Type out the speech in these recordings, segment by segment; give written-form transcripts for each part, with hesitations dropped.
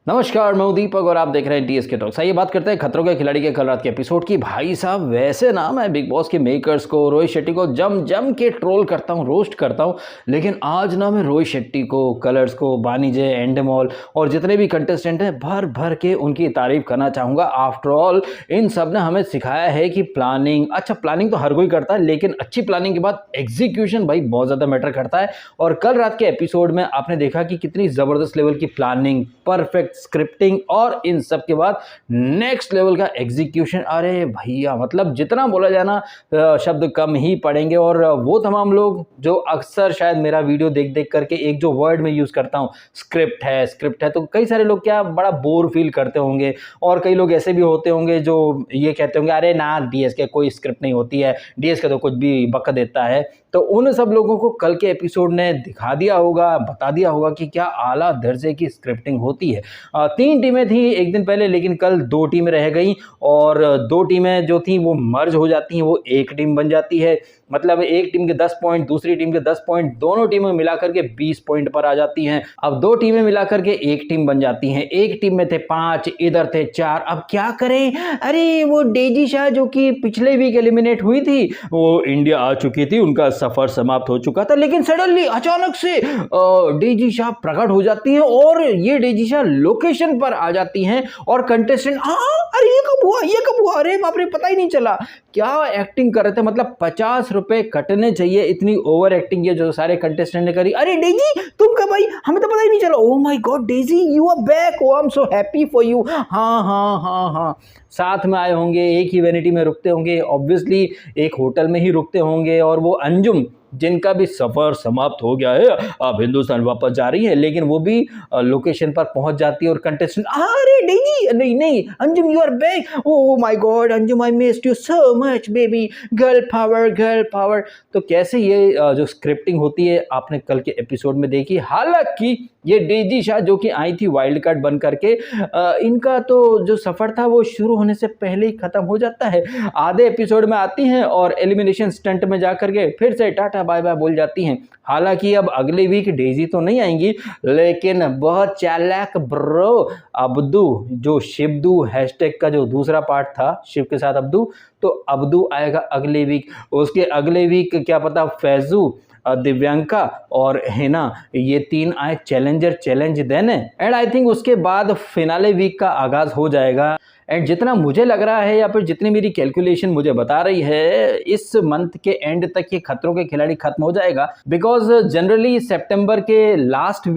नमस्कार, मैं हूं दीपक और आप देख रहे हैं टीएसके टॉक्स। आइए बात करते हैं खतरों के खिलाड़ी के कल रात के एपिसोड की। भाई साहब, वैसे ना मैं बिग बॉस के मेकर्स को, रोहित शेट्टी को जम जम के ट्रोल करता हूं, रोस्ट करता हूं, लेकिन आज ना मैं रोहित शेट्टी को, कलर्स को, बानीजे, एंडेमॉल और जितने भी कंटेस्टेंट हैं भर भर के उनकी तारीफ करना चाहूँगा। आफ्टर ऑल इन सब ने हमें सिखाया है कि प्लानिंग, अच्छा प्लानिंग तो हर कोई करता है, लेकिन अच्छी प्लानिंग के बाद एग्जीक्यूशन भाई बहुत ज़्यादा मैटर करता है। और कल रात के एपिसोड में आपने देखा कि कितनी ज़बरदस्त लेवल की प्लानिंग, परफेक्ट स्क्रिप्टिंग और इन सब के बाद नेक्स्ट लेवल का एग्जीक्यूशन। अरे भैया, मतलब जितना बोला जाए ना शब्द कम ही पड़ेंगे। और वो तमाम लोग जो अक्सर शायद मेरा वीडियो देख देख करके एक जो वर्ड में यूज़ करता हूँ, स्क्रिप्ट है, तो कई सारे लोग क्या बड़ा बोर फील करते होंगे। और कई लोग ऐसे भी होते होंगे जो ये कहते होंगे अरे ना डीएस के कोई स्क्रिप्ट नहीं होती है, डीएस के तो कुछ भी बक देता है। तो उन सब लोगों को कल के एपिसोड ने दिखा दिया होगा, बता दिया होगा कि क्या आला दर्जे की स्क्रिप्टिंग होती है। 3 टीमें थी एक दिन पहले, लेकिन कल 2 टीमें रह गई और 2 टीमें जो थी वो मर्ज हो जाती हैं, वो एक टीम बन जाती है। मतलब एक टीम के 10 पॉइंट, दूसरी टीम के 10 पॉइंट, दोनों टीमें मिलाकर के 20 पॉइंट पर आ जाती हैं। अब 2 टीमें मिलाकर के एक टीम बन जाती हैं। एक टीम में थे 5, इधर थे 4। अब क्या करें? अरे वो डेजी शाह जो कि पिछले वीक एलिमिनेट हुई थी, वो इंडिया आ चुकी थी, उनका सफर समाप्त हो चुका था, लेकिन सडनली अचानक से डेजी शाह प्रकट हो जाती हैं और ये डेजी शाह लोकेशन पर आ जाती हैं और कंटेस्टेंट अरे ये कब हुआ, अरे बाप रे, पता ही नहीं चला। क्या एक्टिंग कर रहे थे, मतलब 50 रुपए कटने चाहिए, इतनी ओवर एक्टिंग ये जो सारे कंटेस्टेंट ने करी। अरे डेजी तुम कब आई, हमें तो पता ही नहीं चला। Oh my God Daisy, you are back, oh I am so happy for you. हाँ, साथ में आए होंगे, एक ही वैनिटी में रुकते होंगे, ऑब्वियसली एक होटल में ही रुकते होंगे। और वो अंजुम जिनका भी सफ़र समाप्त हो गया है, अब हिंदुस्तान वापस जा रही है, लेकिन वो भी लोकेशन पर पहुंच जाती है और कंटेस्टेंट अरे डेजी नहीं Anjum, you are back, oh my God Anjum, I missed you so much baby, girl power. तो कैसे ये जो स्क्रिप्टिंग होती है आपने कल के एपिसोड में देखी। हालांकि ये डेजी शाह जो कि आई थी वाइल्ड कार्ड बन करके, इनका तो जो सफ़र था वो शुरू होने से पहले ही ख़त्म हो जाता है। आधे एपिसोड में आती हैं और एलिमिनेशन स्टंट में जा करके फिर से टाटा बाय बाय बोल जाती हैं। हालांकि अब अगले वीक डेजी तो नहीं आएंगी, लेकिन बहुत चालाक ब्रो अब्दू, जो शिवदू हैशटैग का जो दूसरा पार्ट था शिव के साथ अब्दू, तो अब्दू आएगा अगले वीक। उसके अगले वीक क्या पता फैजू, दिव्यांका और हिना, ये 3 आए चैलेंज देने। एंड आई थिंक उसके बाद फिनाले वीक का आगाज हो जाएगा। एंड जितना मुझे लग रहा है या फिर जितनी मेरी कैलकुलेशन मुझे बता रही है, इस मंथ के एंड तक ये खतरों के खिलाड़ी खत्म हो जाएगा। बिकॉज जनरली सितंबर के लास्ट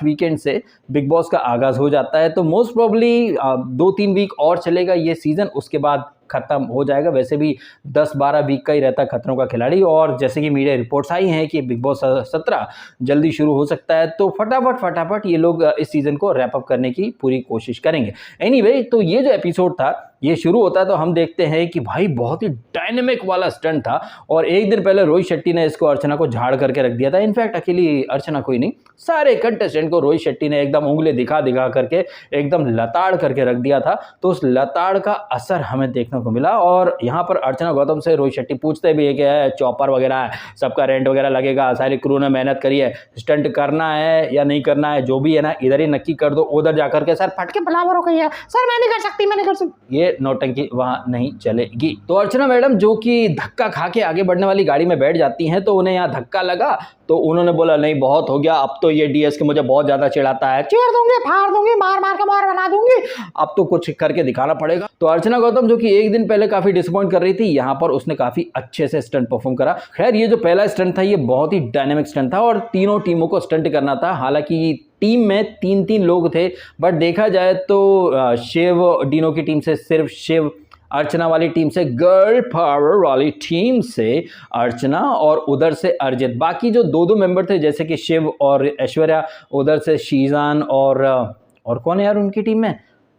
वीकेंड से बिग बॉस का आगाज हो जाता है। तो मोस्ट प्रोबेबली 2-3 वीक और चलेगा ये सीजन, उसके बाद खत्म हो जाएगा। वैसे भी 10-12 वीक का ही रहता है खतरों का खिलाड़ी। और जैसे कि मीडिया रिपोर्ट्स आई हैं कि बिग बॉस 17 जल्दी शुरू हो सकता है, तो फटाफट ये लोग इस सीजन को रैप अप करने की पूरी कोशिश करेंगे। एनीवे, तो ये जो एपिसोड था ये शुरू होता है तो हम देखते हैं कि भाई बहुत ही डायनेमिक वाला स्टंट था। और एक दिन पहले रोहित शेट्टी ने इसको अर्चना को झाड़ करके रख दिया था। इनफैक्ट अकेली अर्चना कोई नहीं, सारे कंटेस्टेंट को रोहित शेट्टी ने एकदम उंगली दिखा करके एकदम लताड़ करके रख दिया था। तो उस लताड़ का असर हमें देखने को मिला। और यहाँ पर अर्चना गौतम से रोहित शेट्टी पूछते भी है कि है चॉपर वगैरह है, सबका रेंट वगैरह लगेगा, सारी क्रू ने मेहनत करी है, स्टंट करना है या नहीं करना है, जो भी है ना इधर ही नक्की कर दो। उधर जाकर के सर फटके बलाबर हो गई है, सर मैं नहीं कर सकती, ये नौटंकी वहां नहीं चलेगी। तो अर्चना मैडम जो कि धक्का खा के आगे बढ़ने वाली गाड़ी में बैठ जाती हैं, तो उन्हें यहाँ धक्का लगा तो उन्होंने बोला नहीं बहुत हो गया, अब तो ये डीएस के मुझे बहुत ज्यादा चिढ़ाता है, चीड़ दूंगी, फाड़ दूंगी, मार के मार बना दूंगी, अब तो कुछ करके दिखाना पड़ेगा। तो अर्चना गौतम जो कि एक दिन पहले काफी डिसअपॉइंट कर रही थी, यहाँ पर उसने काफी अच्छे से स्टंट परफॉर्म करा। खैर ये जो पहला स्टंट था ये बहुत ही डायनेमिक स्टंट था और तीनों टीमों को स्टंट करना था। हालांकि टीम में 3-3 लोग थे, बट देखा जाए तो शिव डीनो की टीम से सिर्फ शिव, अर्चना वाली टीम से गर्ल पावर वाली टीम से अर्चना और उधर से अर्जित। बाकी जो 2-2 मेंबर थे जैसे कि शिव और ऐश्वर्या, उधर से शीजान और कौन है यार उनकी टीम में,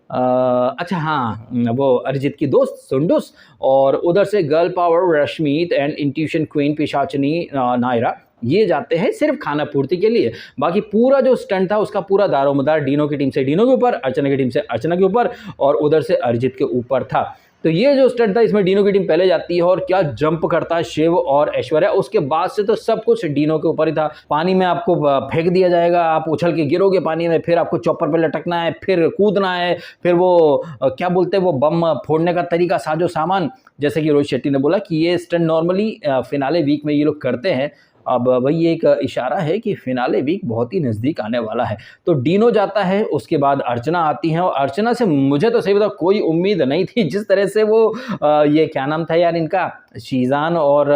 अच्छा हाँ वो अरिजीत की दोस्त सुंडुस, और उधर से girl power Rashmeet and intuition queen पिशाचनी नायरा, ये जाते हैं सिर्फ खाना पूर्ति के लिए। बाकी पूरा जो स्टंट था उसका पूरा दारोमदार डीनो की टीम से डीनो के ऊपर, अर्चना की टीम से अर्चना के ऊपर और उधर से अरिजीत के ऊपर था। तो ये जो स्टंट था इसमें डीनो की टीम पहले जाती है और क्या जंप करता है शिव और ऐश्वर्या। उसके बाद से तो सब कुछ डीनो के ऊपर ही था। पानी में आपको फेंक दिया जाएगा, आप उछल के गिरोगे पानी में, फिर आपको चॉपर पे लटकना है, फिर कूदना है, फिर वो क्या बोलते हैं वो बम फोड़ने का तरीका, साजो सामान, जैसे कि रोहित शेट्टी ने बोला कि ये स्टंट नॉर्मली फिनाले वीक में ये लोग करते हैं। अब वही एक इशारा है कि फिनाले वीक बहुत ही नज़दीक आने वाला है। तो डीनो जाता है, उसके बाद अर्चना आती हैं और अर्चना से मुझे तो सही बताऊं कोई उम्मीद नहीं थी। जिस तरह से वो ये क्या नाम था यार इनका, शीजान और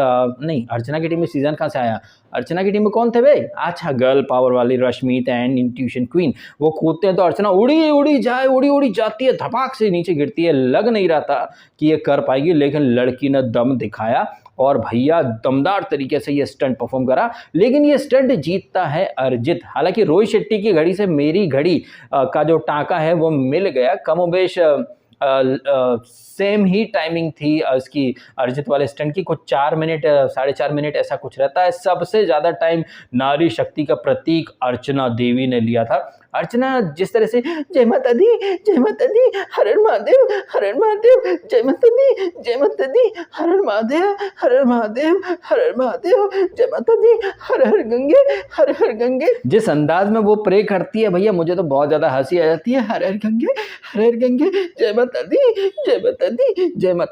नहीं, अर्चना की टीम में शीजान कहाँ से आया, अर्चना की टीम में कौन थे भाई, अच्छा गर्ल पावर वाली रश्मित एंड इंट्यूशन क्वीन, वो कूदते हैं तो अर्चना उड़ी उड़ी जाती है, धपाक से नीचे गिरती है। लग नहीं रहा था कि ये कर पाएगी, लेकिन लड़की ने दम दिखाया और भैया दमदार तरीके से ये स्टंट परफॉर्म करा। लेकिन ये स्टंट जीतता है अर्जित। हालांकि रोहित शेट्टी की घड़ी से मेरी घड़ी का जो टांका है वो मिल गया, कमोबेश सेम ही टाइमिंग थी इसकी अर्जित वाले स्टंट की, कुछ 4 मिनट 4.5 मिनट ऐसा कुछ रहता है। सबसे ज़्यादा टाइम नारी शक्ति का प्रतीक अर्चना देवी ने लिया था। अर्चना जिस तरह से जय माता दी, हर हर महादेव, जय माता दी, हर हर महादेव, जय माता दी, हर हर गंगे, जिस अंदाज में वो प्रे करती है भैया, मुझे तो बहुत ज़्यादा हंसी आ जाती है। हर हर गंगे, जय माता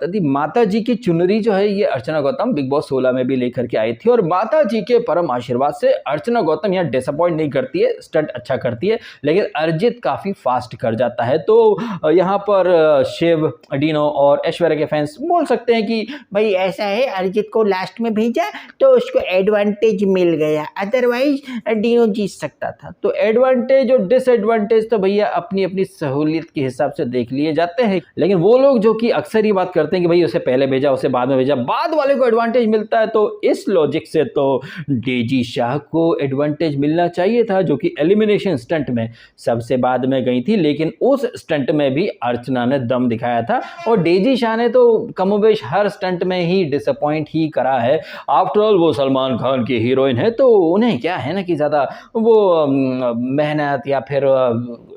दी। माता जी की चुनरी जो है ये अर्चना गौतम बिग बॉस 16 में भी लेकर के आई थी और माता जी के परम आशीर्वाद से अर्चना गौतम यहाँ डिसअपॉइंट नहीं करती है, स्टंट अच्छा करती है, लेकिन अर्जित काफ़ी फास्ट कर जाता है। तो यहाँ पर शिव, डीनो और ऐश्वर्या के फैंस बोल सकते हैं कि भाई ऐसा है, अर्जित को लास्ट में भेजा तो उसको एडवांटेज मिल गया, अदरवाइज डीनो जीत सकता था। तो एडवांटेज और डिसएडवांटेज तो भैया अपनी अपनी सहूलियत के हिसाब से देख लिए जाते हैं, लेकिन वो लोग जो कि अक्सर ही बात करते हैं कि भाई उसे पहले भेजा, उसे बाद में भेजा, बाद वाले को एडवांटेज मिलता है, तो इस लॉजिक से तो डेजी शाह को एडवांटेज मिलना चाहिए था, जो कि एलिमिनेशन स्टंट में सबसे बाद में गई थी। लेकिन उस स्टंट में भी अर्चना ने दम दिखाया था और डेजी शाह ने तो कमोबेश हर स्टंट में ही डिसअपॉइंट ही करा है। आफ्टर ऑल वो सलमान खान की हीरोइन है, तो उन्हें क्या है ना कि ज़्यादा वो मेहनत या फिर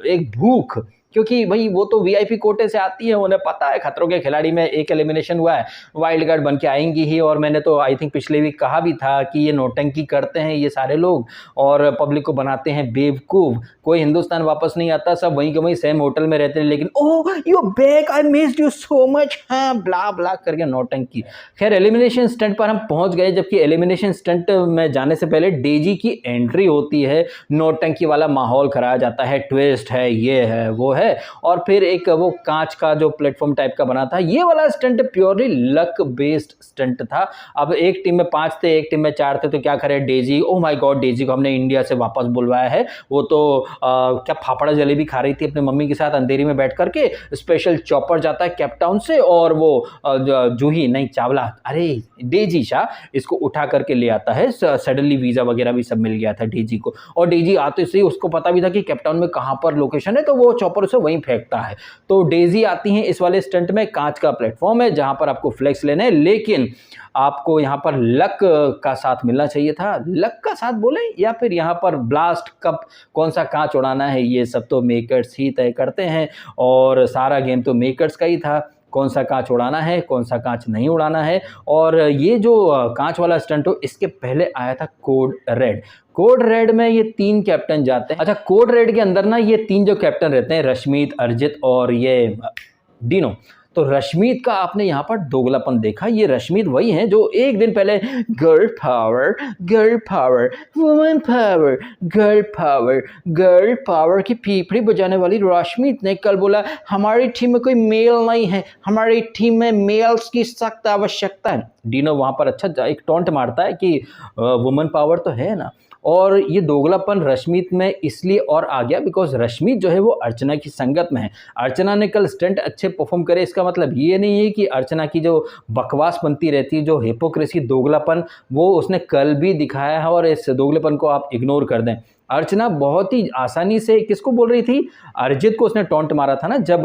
एक भूख, क्योंकि भाई वो तो वीआईपी कोटे से आती है, उन्हें पता है खतरों के खिलाड़ी में एक एलिमिनेशन हुआ है, वाइल्ड कार्ड बन के आएंगी ही। और मैंने तो आई थिंक पिछले वीक कहा भी था कि ये नौटंकी करते हैं ये सारे लोग और पब्लिक को बनाते हैं बेवकूफ़। कोई हिंदुस्तान वापस नहीं आता, सब वहीं के वहीं सेम होटल में रहते हैं, लेकिन oh you back, I missed you so much, हाँ ब्ला ब्ला करके नौटंकी। खैर एलिमिनेशन स्टंट पर हम पहुंच गए, जबकि एलिमिनेशन स्टंट में जाने से पहले डेजी की एंट्री होती है, नौटंकी वाला माहौल कराया जाता है, ट्विस्ट है, ये है वो है, और फिर एक वो कांच का जो प्लेटफॉर्म टाइप का बना था। ये वाला stunt purely luck based stunt था। अब एक टीम में 5 थे, एक टीम में 4 थे, तो क्या करे Daisy, oh my God, Daisy को हमने इंडिया से वापस बुलवाया है। वो तो क्या फाफड़ा जलेबी खा रही थी अपनी मम्मी के साथ अंधेरी में बैठ करके, स्पेशल चॉपर जाता है कैपटाउन से और वो जूही नहीं चावला, अरे डेजी शाह, इसको उठा करके ले आता है। सडनली वीज़ा वगैरह भी सब मिल गया था डेजी को, और डेजी आते से ही उसको पता भी था कि कैपटाउन में कहाँ पर लोकेशन है, तो वो चॉपर उसे वहीं फेंकता है। तो डेजी आती हैं इस वाले स्टंट में, कांच का प्लेटफॉर्म है जहां पर आपको फ्लेक्स लेने हैं, लेकिन आपको यहां पर लक का साथ मिलना चाहिए था। लक का साथ बोले या फिर यहां पर ब्लास्ट कब कौन सा कांच उड़ाना है, ये सब तो मेकर्स ही तय करते हैं और सारा गेम तो मेकर्स का ही था, कौन सा कांच उड़ाना है, कौन सा कांच नहीं उड़ाना है। और ये जो कांच वाला स्टंट हो, इसके पहले आया था कोड रेड। कोड रेड में ये 3 कैप्टन जाते हैं। अच्छा, कोड रेड के अंदर ना ये 3 जो कैप्टन रहते हैं, रश्मित, अर्जित और ये डीनो। तो रश्मित का आपने यहाँ पर दोगलापन देखा। ये रश्मित वही हैं जो एक दिन पहले girl power, women power, girl power की पीपड़ी बजाने वाली रश्मित ने कल बोला हमारी टीम में कोई मेल नहीं है, हमारी टीम में मेल्स की सख्त आवश्यकता है। डीनो वहाँ पर अच्छा एक टॉन्ट मारता है कि वुमेन पावर तो है ना। और ये दोगलापन रश्मित में इसलिए और आ गया बिकॉज रश्मित जो है वो अर्चना की संगत में है। अर्चना ने कल स्टंट अच्छे परफॉर्म करे, इसका मतलब ये नहीं है कि अर्चना की जो बकवास बनती रहती है, जो हिपोक्रेसी, दोगलापन, वो उसने कल भी दिखाया है और इस दोगलेपन को आप इग्नोर कर दें। अर्चना बहुत ही आसानी से किसको बोल रही थी, अरिजीत को उसने टॉन्ट मारा था ना जब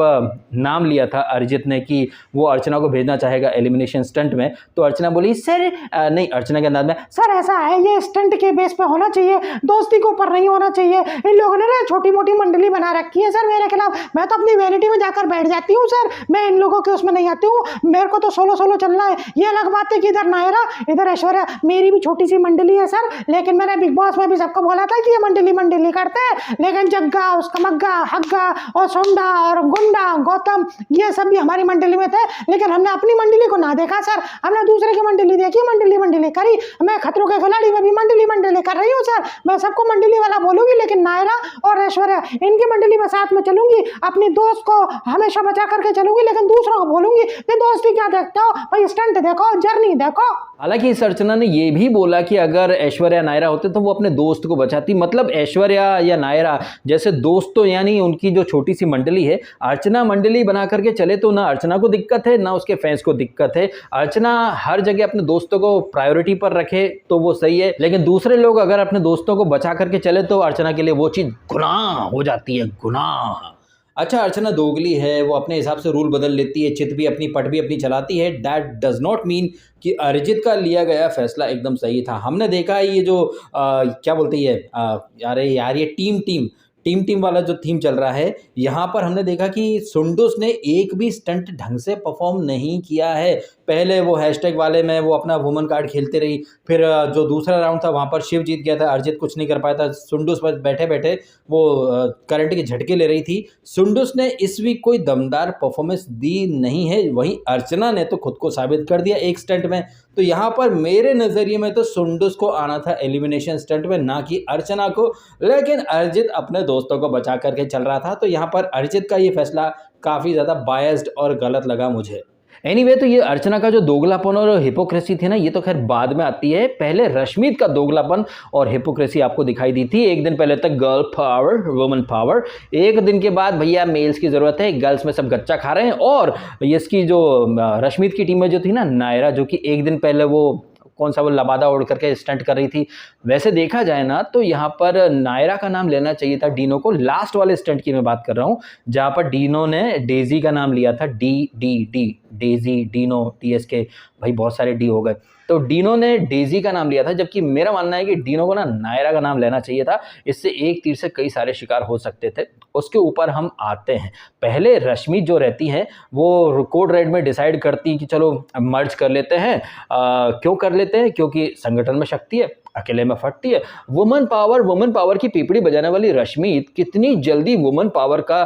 नाम लिया था अरिजीत ने कि वो अर्चना को भेजना चाहेगा एलिमिनेशन स्टंट में, तो अर्चना बोली सर नहीं, अर्चना के अंदाज में, सर ऐसा है ये स्टंट के बेस पे होना चाहिए, दोस्ती के ऊपर नहीं होना चाहिए, इन लोगों ने ना छोटी मोटी मंडली बना रखी है सर मेरे खिलाफ, मैं तो अपनी वैनिटी में जाकर बैठ जाती हूँ सर, मैं इन लोगों के उसमें नहीं आती हूँ, मेरे को तो सोलो सोलो चलना है। ये अलग बात है कि इधर नायरा इधर ऐश्वर्या, मेरी भी छोटी सी मंडली है सर, लेकिन मैंने बिग बॉस में भी सबको बोला था कि ये मंडली मंडली करते हैं, लेकिन जग्गा उसका मग्गा हग्गा और सोंडा और गुंडा गौतम ये सब भी हमारी मंडली में थे, लेकिन हमने अपनी मंडली को ना देखा सर, हमने दूसरे की मंडली देखी, मंडली मंडली करी। मैं खतरों के खिलाड़ी में भी मंडली मंडली कर रही हूँ सर, मैं सबको मंडली वाला बोलूंगी, लेकिन नायरा और ऐश्वर्या इनकी मंडली में साथ में चलूंगी, अपनी दोस्त को हमेशा बचा करके चलूंगी, लेकिन दूसरों को बोलूंगी कि दोस्ती क्या देखते हो भाई, स्टंट देखो, जर्नी देखो। हालांकि इस अर्चना ने यह भी बोला कि अगर ऐश्वर्या नायरा होते तो वो अपने दोस्त को बचाती, मतलब ऐश्वर्या या नायरा जैसे दोस्त तो यानी उनकी जो छोटी सी मंडली है, अर्चना मंडली बना करके चले तो ना अर्चना को दिक्कत है ना उसके फैंस को दिक्कत है। अर्चना हर जगह अपने दोस्तों को प्रायोरिटी पर रखे तो वो सही है, लेकिन दूसरे लोग अगर अपने दोस्तों को बचा करके चले तो अर्चना के लिए वो चीज़ गुनाह हो जाती है, गुनाह। अच्छा, अर्चना दोगली है, वो अपने हिसाब से रूल बदल लेती है, चित भी अपनी पट भी अपनी चलाती है, दैट डज नॉट मीन कि अरिजीत का लिया गया फैसला एकदम सही था। हमने देखा है ये जो क्या बोलते हैं यार ये टीम वाला जो थीम चल रहा है, यहाँ पर हमने देखा कि सुंडुस ने एक भी स्टंट ढंग से परफॉर्म नहीं किया है। पहले वो हैशटैग वाले में वो अपना वुमन कार्ड खेलते रही, फिर जो दूसरा राउंड था वहाँ पर शिव जीत गया था, अरिजीत कुछ नहीं कर पाया था, सुंडुस पर बैठे बैठे वो करंट के झटके ले रही थी। सुंडुस ने इस वीक कोई दमदार परफॉर्मेंस दी नहीं है, वहीं अर्चना ने तो खुद को साबित कर दिया एक स्टंट में। तो यहाँ पर मेरे नज़रिए में तो सुंडुस को आना था एलिमिनेशन स्टंट में, ना कि अर्चना को, लेकिन अरिजीत अपने दोस्तों को बचा करके चल रहा था, तो यहाँ पर अरिजीत का ये फैसला काफ़ी ज़्यादा बायस्ड और गलत लगा मुझे। एनीवे तो ये अर्चना का जो दोगलापन और हिपोक्रेसी थी ना, ये तो खैर बाद में आती है। पहले रश्मित का दोगलापन और हिपोक्रेसी आपको दिखाई दी थी। एक दिन पहले तक गर्ल पावर, वुमन पावर, एक दिन के बाद भैया मेल्स की ज़रूरत है, गर्ल्स में सब गच्चा खा रहे हैं। और इसकी जो रश्मित की टीम में जो थी ना नायरा, जो कि एक दिन पहले वो कौन सा वो लबादा उड़ करके स्टंट कर रही थी, वैसे देखा जाए ना तो यहाँ पर नायरा का नाम लेना चाहिए था डीनो को। लास्ट वाले स्टंट की मैं बात कर रहा हूँ जहाँ पर डीनो ने डेजी का नाम लिया था, डी डेजी डीनो TSK, भाई बहुत सारे डी हो गए, तो डीनो ने डेजी का नाम लिया था, जबकि मेरा मानना है कि डीनो को ना नायरा का नाम लेना चाहिए था। इससे एक तीर से कई सारे शिकार हो सकते थे। उसके ऊपर हम आते हैं। पहले रश्मि जो रहती हैं वो कोड रेड में डिसाइड करती हैं कि चलो मर्ज कर लेते हैं। क्यों कर लेते हैं? क्योंकि संगठन में शक्ति है, अकेले में फटती है। वुमन पावर की पीपड़ी बजाने वाली रश्मि कितनी जल्दी वुमन पावर का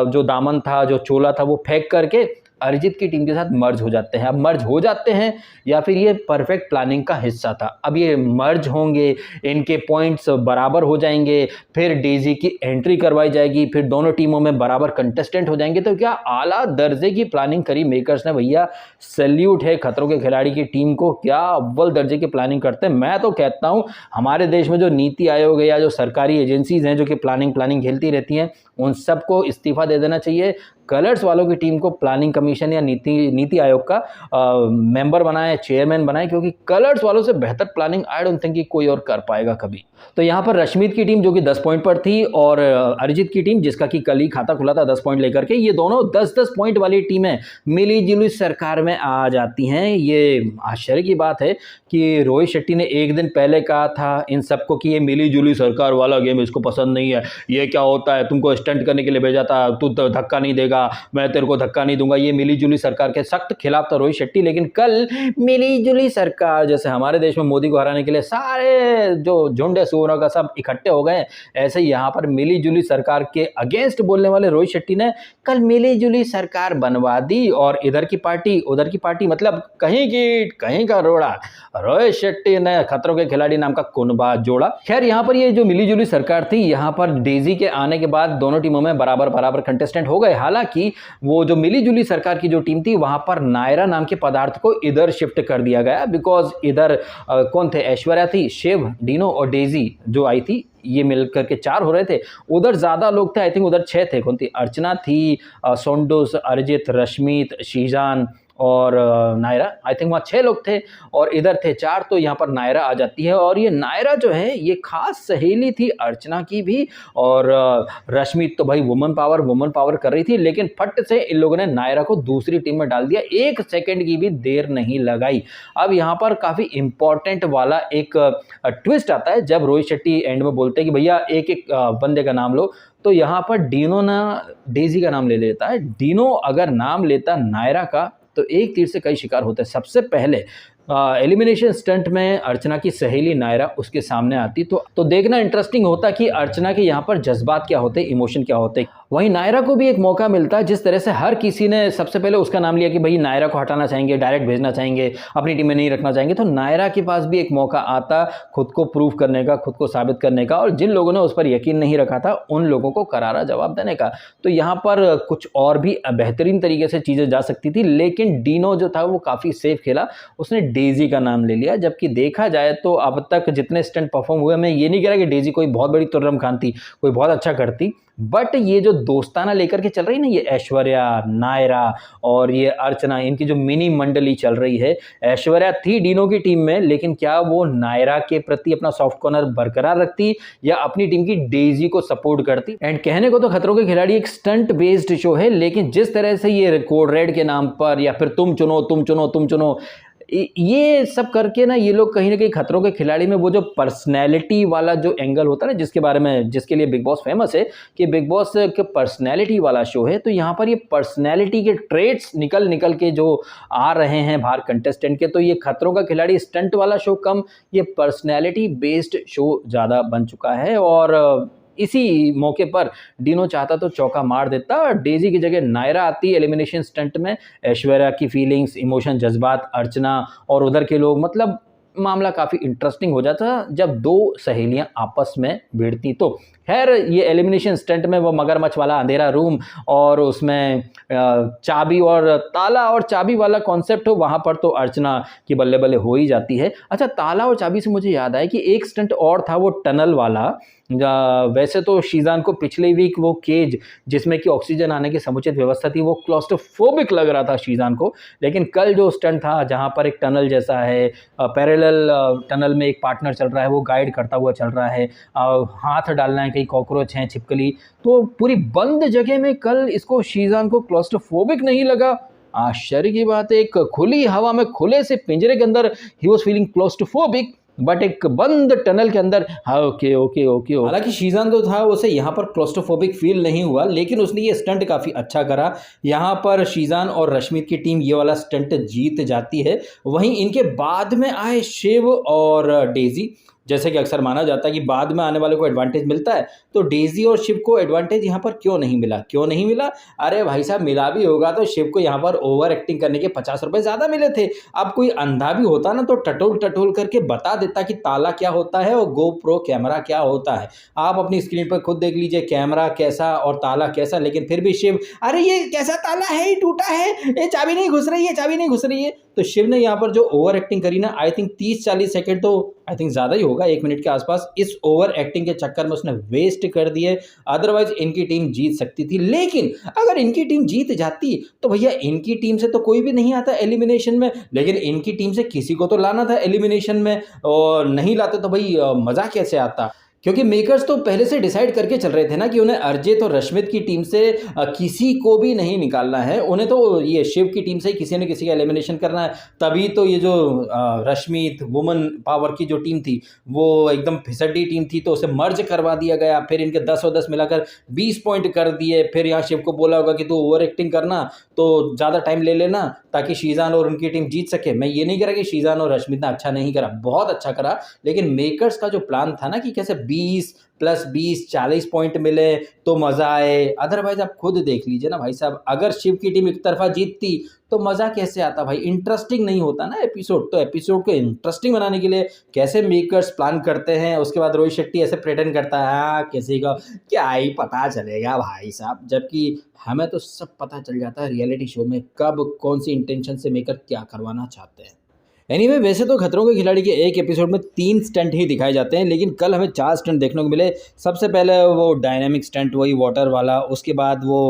जो दामन था, जो चोला था, वो फेंक करके अरिजीत की टीम के साथ मर्ज हो जाते हैं। अब मर्ज हो जाते हैं या फिर ये परफेक्ट प्लानिंग का हिस्सा था? अब ये मर्ज होंगे, इनके पॉइंट्स बराबर हो जाएंगे, फिर डेजी की एंट्री करवाई जाएगी, फिर दोनों टीमों में बराबर कंटेस्टेंट हो जाएंगे। तो क्या आला दर्जे की प्लानिंग करी मेकर्स ने भैया, सैल्यूट है खतरों के खिलाड़ी की टीम को, क्या अव्वल दर्जे की प्लानिंग करते हैं। मैं तो कहता हूँ हमारे देश में जो नीति आयोग है या जो सरकारी एजेंसीज हैं जो कि प्लानिंग खेलती रहती हैं, उन सबको इस्तीफा दे देना चाहिए। कलर्स वालों की टीम को प्लानिंग कमीशन या नीति आयोग का मेंबर बनाए, चेयरमैन बनाए, क्योंकि कलर्स वालों से बेहतर प्लानिंग आई डोंट थिंक कि कोई और कर पाएगा कभी। तो यहाँ पर रश्मित की टीम जो कि 10 पॉइंट पर थी और अरिजीत की टीम जिसका कि कल ही खाता खुला था 10 पॉइंट लेकर के, ये दोनों 10-10 पॉइंट वाली टीमें मिली जुली सरकार में आ जाती हैं। ये आश्चर्य की बात है कि रोहित शेट्टी ने एक दिन पहले कहा था इन सबको कि ये मिली जुली सरकार वाला गेम इसको पसंद नहीं है, ये क्या होता है, तुमको स्टंट करने के लिए भेजा था, तू धक्का नहीं देगा, मैं तेरे को धक्का नहीं दूंगा। ये मिली जुली सरकार के सख्त खिलाफ था रोहित शेट्टी। लेकिन कल मिली जुली सरकार, जैसे हमारे देश में मोदी को हराने के लिए सारे जो झुंड सूरों का सब इकट्ठे हो गए, ऐसे ही यहाँ पर मिली जुली सरकार के अगेंस्ट बोलने वाले रोहित शेट्टी ने कल मिली जुली सरकार बनवा दी। और इधर की पार्टी उधर की पार्टी, मतलब कहीं की कहीं का रोड़ा, रोहित शेट्टी ने खतरों के खिलाड़ी नाम का कुनबा जोड़ा। खैर यहाँ पर ये जो मिली जुली सरकार थी, यहाँ पर डेजी के आने के बाद दोनों टीमों में बराबर कंटेस्टेंट हो गए। हालांकि वो जो मिली जुली सरकार की जो टीम थी वहां पर नायरा नाम के पदार्थ को इधर शिफ्ट कर दिया गया, बिकॉज इधर कौन थे, ऐश्वर्या थी, शिव, डीनो और डेजी जो आई थी, ये मिलकर के 4 हो रहे थे। उधर ज्यादा लोग थे, आई थिंक उधर 6 थे। कौन थी? अर्चना थी, सोंडुस, अरिजीत, रश्मित, शीजान और नायरा, आई थिंक वहाँ 6 लोग थे और इधर थे 4, तो यहाँ पर नायरा आ जाती है। और ये नायरा जो है ये खास सहेली थी अर्चना की भी, और रश्मि तो भाई वुमन पावर कर रही थी, लेकिन फट से इन लोगों ने नायरा को दूसरी टीम में डाल दिया, 1 सेकंड की भी देर नहीं लगाई। अब यहाँ पर काफ़ी इंपॉर्टेंट वाला एक ट्विस्ट आता है जब रोहित शेट्टी एंड में बोलते हैं कि भैया एक एक बंदे का नाम लो, तो यहाँ पर डीनो ना डेजी का नाम ले लेता है। डीनो अगर नाम लेता नायरा का तो एक तीर से कई शिकार होते हैं। सबसे पहले एलिमिनेशन स्टंट में अर्चना की सहेली नायरा उसके सामने आती, तो देखना इंटरेस्टिंग होता कि अर्चना के यहाँ पर जज्बात क्या होते, इमोशन क्या होते। वहीं नायरा को भी एक मौका मिलता, जिस तरह से हर किसी ने सबसे पहले उसका नाम लिया कि भाई नायरा को हटाना चाहेंगे, डायरेक्ट भेजना चाहेंगे, अपनी टीम में नहीं रखना चाहेंगे, तो नायरा के पास भी एक मौका आता खुद को प्रूव करने का, खुद को साबित करने का, और जिन लोगों ने उस पर यकीन नहीं रखा था उन लोगों को करारा जवाब देने का। तो यहाँ पर कुछ और भी बेहतरीन तरीके से चीज़ें जा सकती थी, लेकिन डीनो जो था वो काफ़ी सेफ खेला, उसने डेजी का नाम ले लिया। जबकि देखा जाए तो अब तक जितने स्टंट परफॉर्म हुए, मैं ये नहीं कह रहा कि डेजी कोई बहुत बड़ी तुर्रम खान थी, कोई बहुत अच्छा करती, बट ये जो दोस्ताना लेकर के चल रही ना, ये ऐश्वर्या, नायरा और ये अर्चना, इनकी जो मिनी मंडली चल रही है, ऐश्वर्या थी डीनो की टीम में, लेकिन क्या वो नायरा के प्रति अपना सॉफ्ट कॉर्नर बरकरार रखती या अपनी टीम की डेजी को सपोर्ट करती? एंड कहने को तो खतरों के खिलाड़ी एक स्टंट बेस्ड शो है, लेकिन जिस तरह से ये कोड रेड के नाम पर या फिर तुम चुनो ये सब करके ना, ये लोग कहीं ना कहीं खतरों के खिलाड़ी में वो जो पर्सनैलिटी वाला जो एंगल होता है ना, जिसके बारे में, जिसके लिए बिग बॉस फेमस है कि बिग बॉस के पर्सनैलिटी वाला शो है, तो यहाँ पर ये पर्सनैलिटी के ट्रेट्स निकल के जो आ रहे हैं बाहर कंटेस्टेंट के, तो ये खतरों का खिलाड़ी स्टंट वाला शो कम, ये पर्सनैलिटी बेस्ड शो ज़्यादा बन चुका है। और इसी मौके पर डीनो चाहता तो चौका मार देता, डेजी की जगह नायरा आती एलिमिनेशन स्टंट में। ऐश्वर्या की फीलिंग्स, इमोशन, जज्बात, अर्चना और उधर के लोग, मतलब मामला काफ़ी इंटरेस्टिंग हो जाता जब 2 सहेलियां आपस में भिड़ती। तो खैर, ये एलिमिनेशन स्टंट में वो मगरमच्छ वाला अंधेरा रूम और उसमें चाबी और ताला और चाबी वाला कॉन्सेप्ट हो, वहाँ पर तो अर्चना की बल्ले बल्ले हो ही जाती है। अच्छा, ताला और चाबी से मुझे याद आया कि एक स्टंट और था, वो टनल वाला। वैसे तो शीजान को पिछले वीक वो केज जिसमें कि ऑक्सीजन आने की समुचित व्यवस्था थी, वो क्लॉस्ट्रोफोबिक लग रहा था शीजान को, लेकिन कल जो स्टंट था जहाँ पर एक टनल जैसा है, पैरेलल टनल में एक पार्टनर चल रहा है, वो गाइड करता हुआ चल रहा है, हाथ डालना है, कहीं कॉकरोच हैं, छिपकली, तो पूरी बंद जगह में कल इसको शीजान को क्लॉस्ट्रोफोबिक नहीं लगा। आश्चर्य की बात है, एक खुली हवा में, खुले से पिंजरे के अंदर he was feeling claustrophobic, but एक बंद टनल के अंदर हाँ ओके। हालांकि शीजान तो था, उसे यहाँ पर क्लोस्ट्रोफोबिक फील नहीं हुआ, लेकिन उसने ये स्टंट काफ़ी अच्छा करा। यहाँ पर शीजान और रश्मि की टीम ये वाला स्टंट जीत जाती है। वहीं इनके बाद में आए शिव और डेजी। जैसे कि अक्सर माना जाता है कि बाद में आने वाले को एडवांटेज मिलता है, तो डेजी और शिव को एडवांटेज यहाँ पर क्यों नहीं मिला? अरे भाई साहब, मिला भी होगा तो शिव को यहाँ पर ओवर एक्टिंग करने के 50 रुपए ज़्यादा मिले थे। अब कोई अंधा भी होता ना तो टटोल करके बता देता कि ताला क्या होता है और GoPro कैमरा क्या होता है। आप अपनी स्क्रीन पर खुद देख लीजिए, कैमरा कैसा और ताला कैसा, लेकिन फिर भी शिव, अरे ये कैसा ताला है, ये टूटा है, ये चाबी नहीं घुस रही है। तो शिव ने यहाँ पर जो ओवर एक्टिंग करी ना, आई थिंक 30-40 सेकंड तो आई थिंक ज़्यादा ही होगा, 1 मिनट के आसपास, इस ओवर एक्टिंग के चक्कर में उसने वेस्ट कर दिए। अदरवाइज इनकी टीम जीत सकती थी, लेकिन अगर इनकी टीम जीत जाती तो भैया इनकी टीम से तो कोई भी नहीं आता एलिमिनेशन में, लेकिन इनकी टीम से किसी को तो लाना था एलिमिनेशन में, और नहीं लाते तो भाई मज़ा कैसे आता? क्योंकि मेकर्स तो पहले से डिसाइड करके चल रहे थे ना कि उन्हें अरजित और रश्मित की टीम से किसी को भी नहीं निकालना है, उन्हें तो ये शिव की टीम से ही किसी न किसी का एलिमिनेशन करना है। तभी तो ये जो रश्मित वुमन पावर की जो टीम थी वो एकदम फिसड्डी टीम थी, तो उसे मर्ज करवा दिया गया। फिर इनके 10 और 10 मिलाकर 20 पॉइंट कर दिए। फिर यहाँ शिव को बोला होगा कि तू ओवर एक्टिंग करना तो ज़्यादा टाइम ले लेना ताकि शीजान और उनकी टीम जीत सके। मैं ये नहीं कह रहा कि शीजान और रश्मित ने अच्छा नहीं करा, बहुत अच्छा करा, लेकिन मेकर्स का जो प्लान था ना कि कैसे 20 + 20 40 पॉइंट मिले तो मज़ा आए। अदरवाइज आप खुद देख लीजिए ना भाई साहब, अगर शिव की टीम एक तरफा जीतती तो मज़ा कैसे आता भाई, इंटरेस्टिंग नहीं होता ना एपिसोड। तो एपिसोड को इंटरेस्टिंग बनाने के लिए कैसे मेकर्स प्लान करते हैं, उसके बाद रोहित शेट्टी ऐसे प्रेटेंड करता है हाँ किसी को क्या ही पता चलेगा भाई साहब, जबकि हमें तो सब पता चल जाता है रियलिटी शो में कब कौन सी इंटेंशन से मेकर क्या करवाना चाहते हैं। एनीवे वैसे तो खतरों के खिलाड़ी के एक एपिसोड में 3 स्टंट ही दिखाए जाते हैं, लेकिन कल हमें 4 स्टंट देखने को मिले। सबसे पहले वो डायनामिक स्टंट, वही वाटर वाला, उसके बाद वो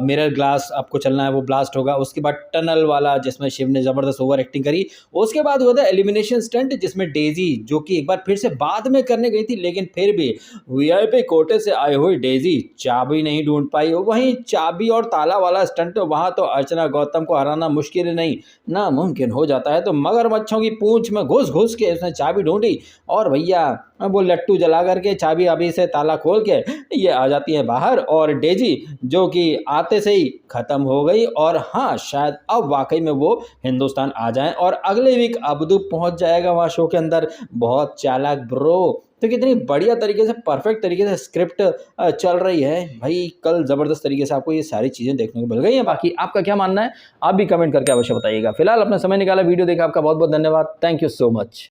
मिरर ग्लास आपको चलना है वो ब्लास्ट होगा, उसके बाद टनल वाला जिसमें शिव ने ज़बरदस्त ओवर एक्टिंग करी, उसके बाद हुआ था एलिमिनेशन स्टंट जिसमें डेज़ी जो कि एक बार फिर से बाद में करने गई थी, लेकिन फिर भी वीआईपी कोटे से आई हुई डेज़ी चाबी नहीं ढूंढ पाई। वहीं चाबी और ताला वाला स्टंट, वहाँ तो अर्चना गौतम को हराना मुश्किल नहीं नामुमकिन हो जाता है। तो मगरमच्छों की पूंछ में घुस घुस के उसने चाबी ढूंढी और भैया वो लट्टू जला करके चाबी अभी से ताला खोल के ये आ जाती है बाहर, और डेजी जो कि आते से ही खत्म हो गई। और हाँ, शायद अब वाकई में वो हिंदुस्तान आ जाएं और अगले वीक अबदू पहुंच जाएगा वहाँ शो के अंदर। बहुत चालाक ब्रो। तो कितनी बढ़िया तरीके से, परफेक्ट तरीके से स्क्रिप्ट चल रही है भाई। कल ज़बरदस्त तरीके से आपको ये सारी चीज़ें देखने को मिल गई हैं। बाकी आपका क्या मानना है, आप भी कमेंट करके अवश्य बताइएगा। फिलहाल अपना समय निकाला, वीडियो देखा, आपका बहुत बहुत धन्यवाद। Thank you so much.